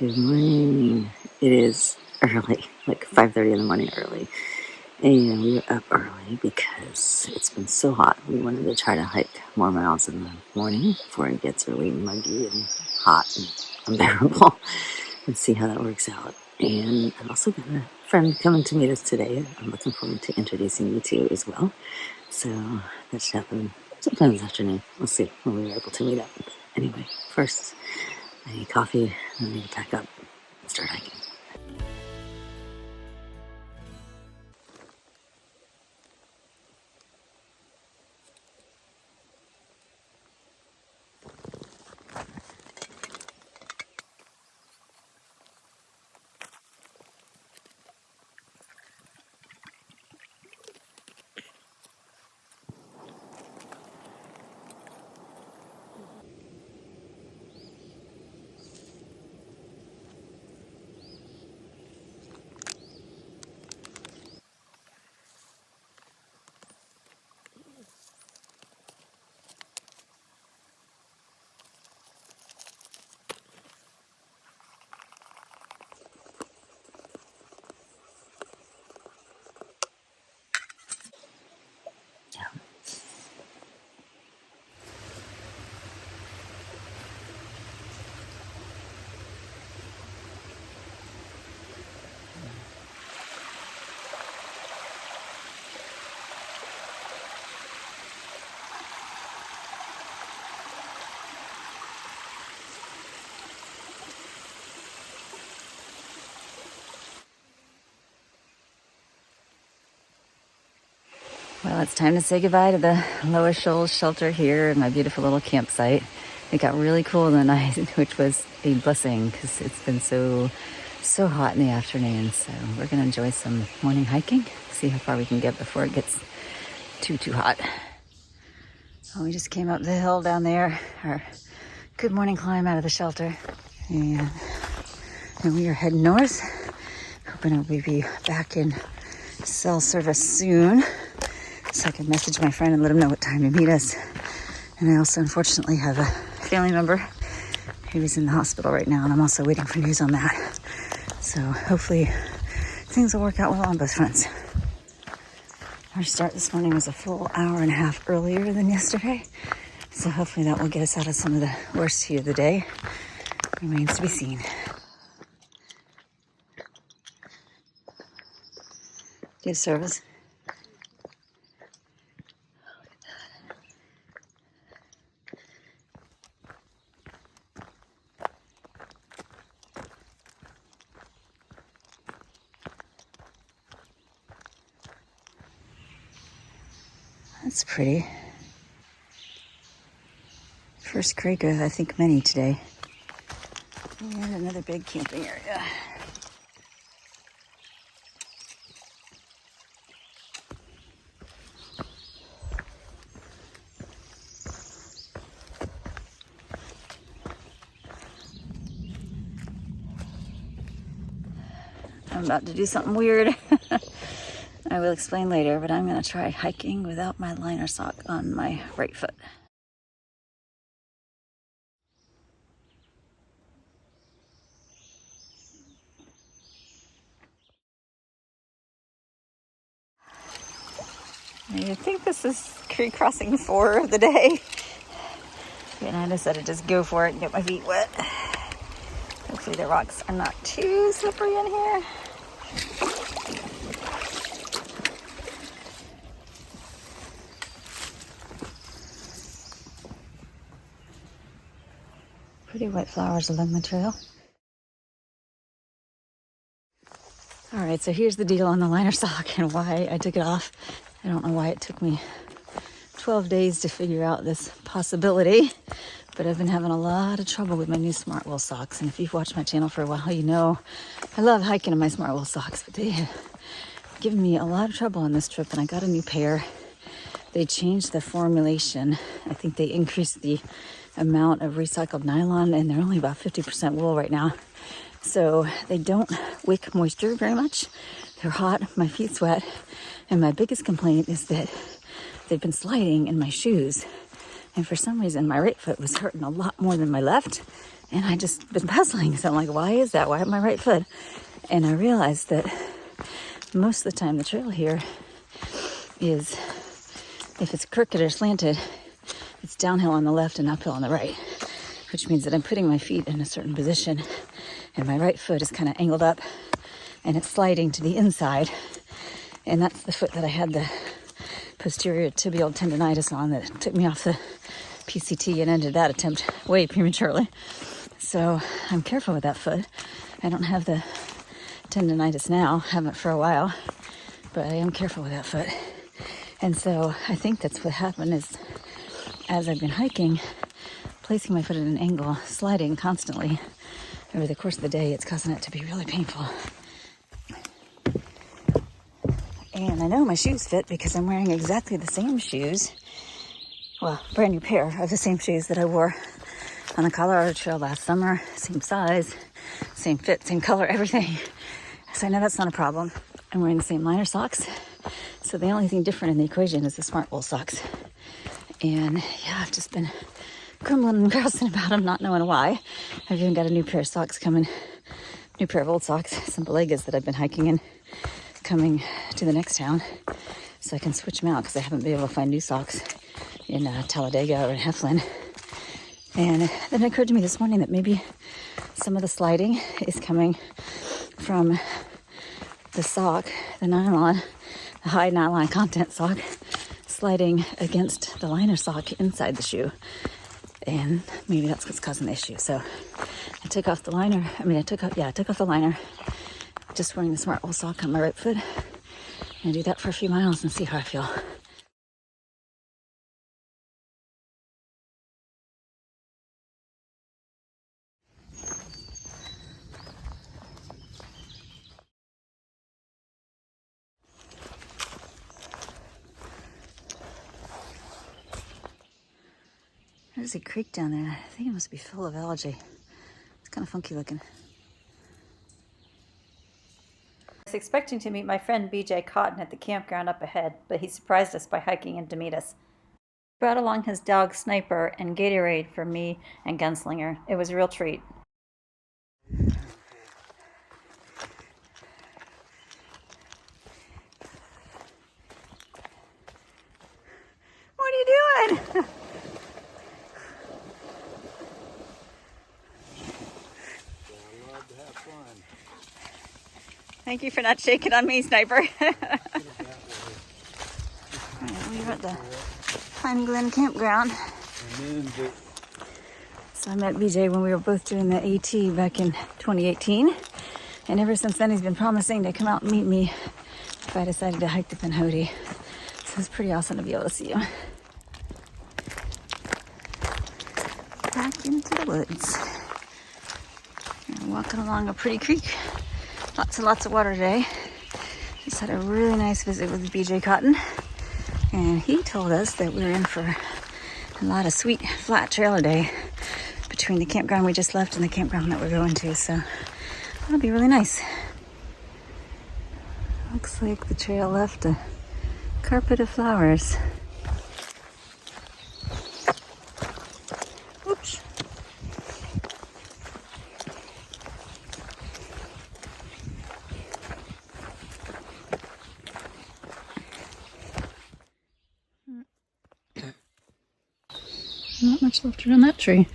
Good morning. It is early, like 5:30 in the morning early. And we were up early because it's been so hot. We wanted to try to hike more miles in the morning before it gets really muggy and hot and unbearable and see how that works out. And I've also got a friend coming to meet us today. I'm looking forward to introducing you to as well. So that should happen sometime this afternoon. We'll see when we're able to meet up. But anyway, first I need coffee and I need to pack up and start hiking. Well, it's time to say goodbye to the Lower Shoals shelter here in my beautiful little campsite. It got really cool in the night, which was a blessing because it's been so hot in the afternoon. So we're going to enjoy some morning hiking, see how far we can get before it gets too hot. Well, we just came up the hill down there, our good morning climb out of the shelter. And we are heading north, hoping we'll be back in cell service soon, so I can message my friend and let him know what time to meet us. And I also unfortunately have a family member who's in the hospital right now, and I'm also waiting for news on that. So hopefully things will work out well on both fronts. Our start this morning was a full hour and a half earlier than yesterday, so hopefully that will get us out of some of the worst heat of the day. Remains to be seen. Do you have service? That's pretty. First creek of, I think, many today. And another big camping area. I'm about to do something weird. I will explain later, but I'm going to try hiking without my liner sock on my right foot. I think this is creek crossing 4 of the day. And I decided to just go for it and get my feet wet. Hopefully the rocks are not too slippery in here. Pretty white flowers along the trail. All right, so here's the deal on the liner sock and why I took it off. I don't know why it took me 12 days to figure out this possibility, but I've been having a lot of trouble with my new Smartwool socks. And if you've watched my channel for a while, you know I love hiking in my Smartwool socks, but they have given me a lot of trouble on this trip, and I got a new pair. They changed the formulation. I think they increased the amount of recycled nylon, and they're only about 50% wool right now. So they don't wick moisture very much. They're hot, my feet sweat, and my biggest complaint is that they've been sliding in my shoes. And for some reason, my right foot was hurting a lot more than my left. And I just been puzzling. So I'm like, why is that? Why my right foot? And I realized that most of the time the trail here is, if it's crooked or slanted, it's downhill on the left and uphill on the right, which means that I'm putting my feet in a certain position and my right foot is kind of angled up and it's sliding to the inside. And that's the foot that I had the posterior tibial tendonitis on that took me off the PCT and ended that attempt way prematurely. So I'm careful with that foot. I don't have the tendonitis now, haven't for a while, but I am careful with that foot. And so I think that's what happened is, as I've been hiking, placing my foot at an angle, sliding constantly over the course of the day, it's causing it to be really painful. And I know my shoes fit because I'm wearing exactly the same shoes, well, brand new pair of the same shoes that I wore on the Colorado Trail last summer. Same size, same fit, same color, everything. So I know that's not a problem. I'm wearing the same liner socks. So the only thing different in the equation is the smart wool socks. And yeah, I've just been grumbling and grousing about them, not knowing why. I've even got a new pair of socks coming, new pair of old socks, some Balegas that I've been hiking in, coming to the next town. So I can switch them out because I haven't been able to find new socks in Talladega or in Heflin. And then it occurred to me this morning that maybe some of the sliding is coming from the sock, the nylon, the high nylon content sock, sliding against the liner sock inside the shoe. And maybe that's what's causing the issue. So I took off the liner. I took off the liner, just wearing the smart wool sock on my right foot. And do that for a few miles and see how I feel. There's a creek down there. I think it must be full of algae. It's kind of funky looking. I was expecting to meet my friend 𝐓𝐡𝐢𝐬𝐳 at the campground up ahead, but he surprised us by hiking in to meet us. He brought along his dog Sniper and Gatorade for me and 𝐂𝐚₧. It was a real treat. What are you doing? Thank you for not shaking on me, Sniper. Alright, we're at the Pine Glen campground. So I met 𝐓𝐽 when we were both doing the AT back in 2018. And ever since then, he's been promising to come out and meet me if I decided to hike the Pinhoti. So it's pretty awesome to be able to see him. Back into the woods. And walking along a pretty creek. Lots of water today. Just had a really nice visit with 𝐓𝐽𝐽. And he told us that we were in for a lot of sweet flat trail today between the campground we just left and the campground that we're going to. So that'll be really nice. Looks like the trail left a carpet of flowers. Oops. Not much left around that tree.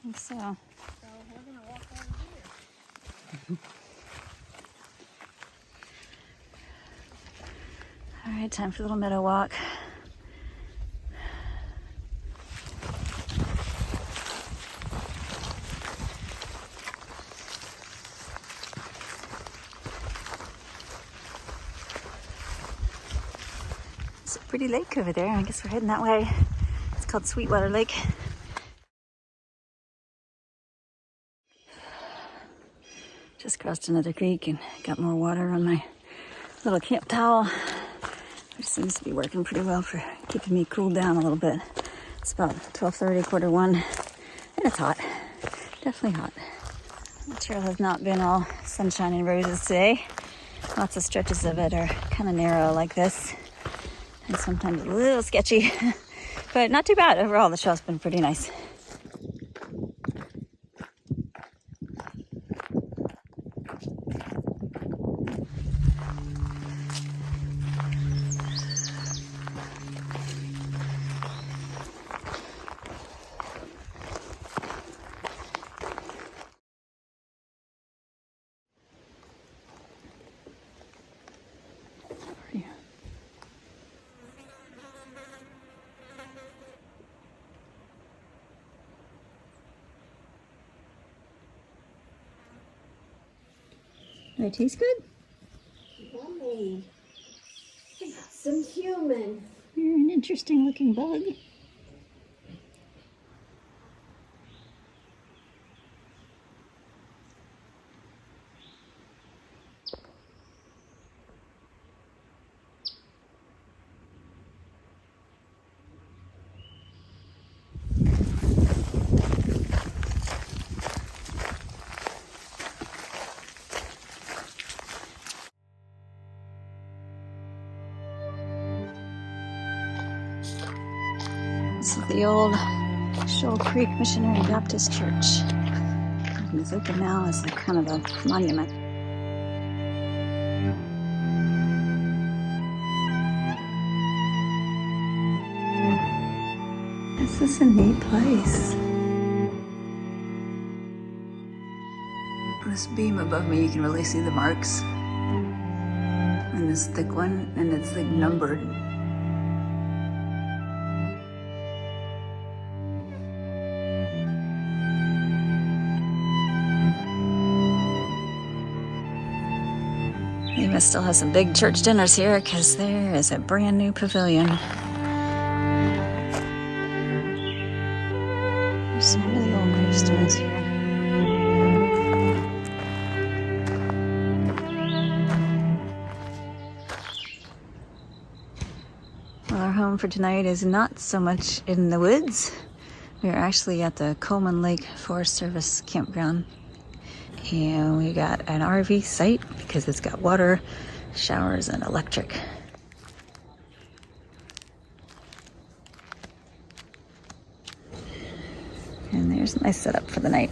I think so. So we're gonna walk over here. All right, time for a little meadow walk. It's a pretty lake over there. I guess we're heading that way. It's called Sweetwater Lake. Just crossed another creek and got more water on my little camp towel, which seems to be working pretty well for keeping me cooled down a little bit. It's about 12:30, quarter one, and it's hot. Definitely hot. The trail has not been all sunshine and roses today. Lots of stretches of it are kind of narrow like this, and sometimes a little sketchy, but not too bad. Overall, the trail's been pretty nice. Do they taste good? Yummy. Some human. You're an interesting looking bug. This is the old Shoal Creek Missionary Baptist Church. It's open now as a kind of a monument. This is a neat place. This beam above me, you can really see the marks. And this thick one, and it's like numbered. They must still have some big church dinners here because there is a brand new pavilion. There's some really old gravestones here. Well, our home for tonight is not so much in the woods. We are actually at the Coleman Lake Forest Service campground. And we got an RV site because it's got water, showers, and electric. And there's my setup for the night.